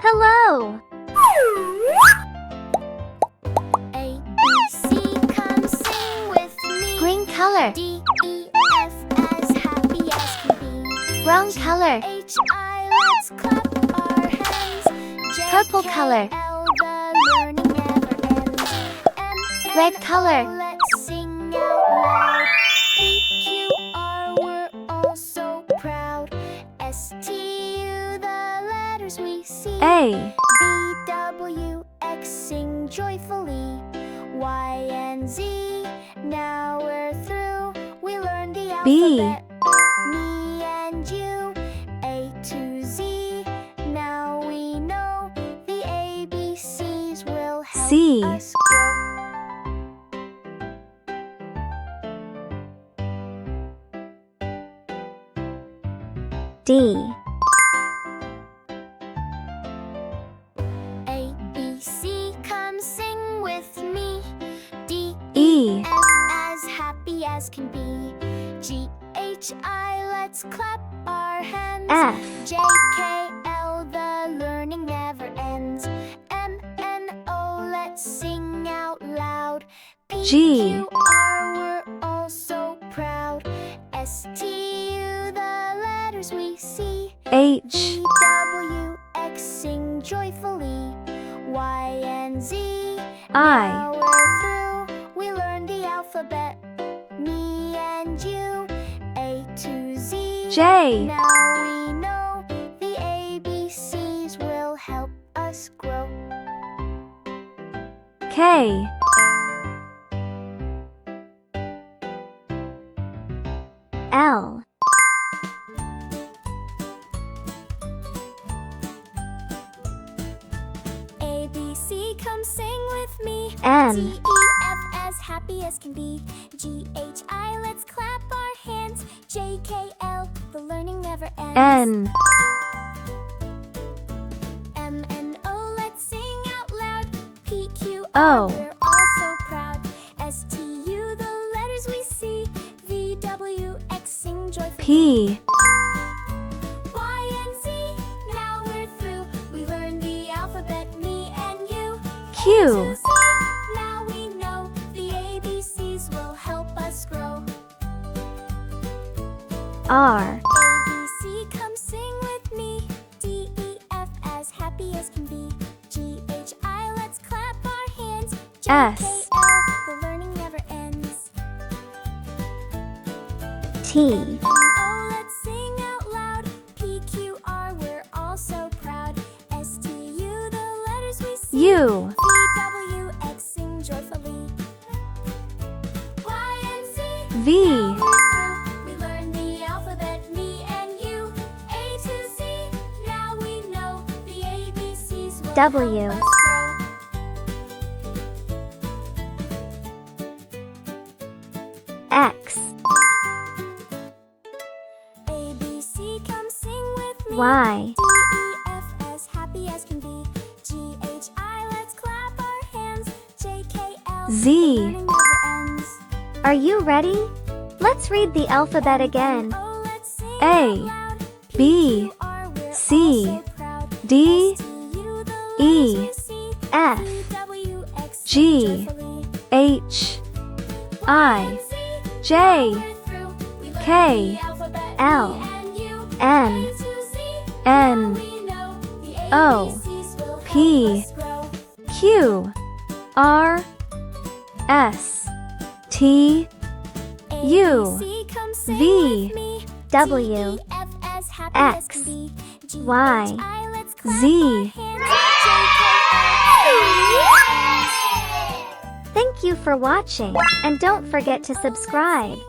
Hello. A, B, C, come sing with me. Green color. D, E, F, as happy as can be. Brown color. H, I, let's clap our hands. J, Purple K, color. L, the learning never ends. M, N, Red O, color. let's sing out loud. P, Q, R, we're all so proud. S, T, U, the letters we see. A. V, W, X, sing joyfully. Y and Z, now we're through. We learned the B. alphabet. Me and you, A to Z. Now we know the ABCs will help C. us grow. D. A, B, C, come sing with me. D, E. F, as happy as can be. G, H, I, let's clap our hands. F. J, K, L, the learning never ends. M, N, O, let's sing out loud. P, G. Q, R, we're all so proud. S, T, U, the letters we see. H. V, W, X, sing joyfully. Y and Z, I. now we're through. We learned the alphabet. Me and you, A to Z. J. Now we know the ABCs will help us grow. K. L. A, B, C, come sing with me. N. T, E, F, as happy as can be. G, H, I, let's clap our hands. J, K, L, the learning never ends. N. M, N, O, let's sing out loud. P, Q, O. R, we're all so proud. S, T, U, the letters we see. V, W, X, sing joyfully. P. Y and Z, now we're through. We learned the alphabet, me and you. Q. A to Z, now we know the ABCs will help us grow. R. A, B, C, come sing with me. D, E, F, as happy as can be. G, H, I, let's clap our hands. J, S. K, L, the learning never ends. T. N, O, let's sing out loud. P, Q, R, we're all so proud. S, T, U, the letters we see. U. V, W, X, sing joyfully. Y and Z, V. now we're through. We learned the alphabet, me and you. A to Z, now we know the ABCs will W. help us grow. X. A, B, C, come sing with me. Y. D, E, F, as happy as can be. G, H, I, let's clap our hands. J, K, L, Z. the learning never ends. Are you ready? Let's read the alphabet again. Oh, let's sing A, out loud. P, B, Q, R, we're C, all so proud. D, S, T, U, the E, letters we see. F, V, W, X, sing G, joyfully. H, Y I, and Z, J, now we're through. We learned K, the alphabet, L, me and you. N, A to Z, N, now we know the O, ABCs will help P, us grow. Q, R, S, T, U, ABC, come sing V, with me. W, D, E, F, as happy X, as can be. G, Y, H, I, let's clap Z. our hands. J, K, L, Thank you for watching, and don't forget to subscribe.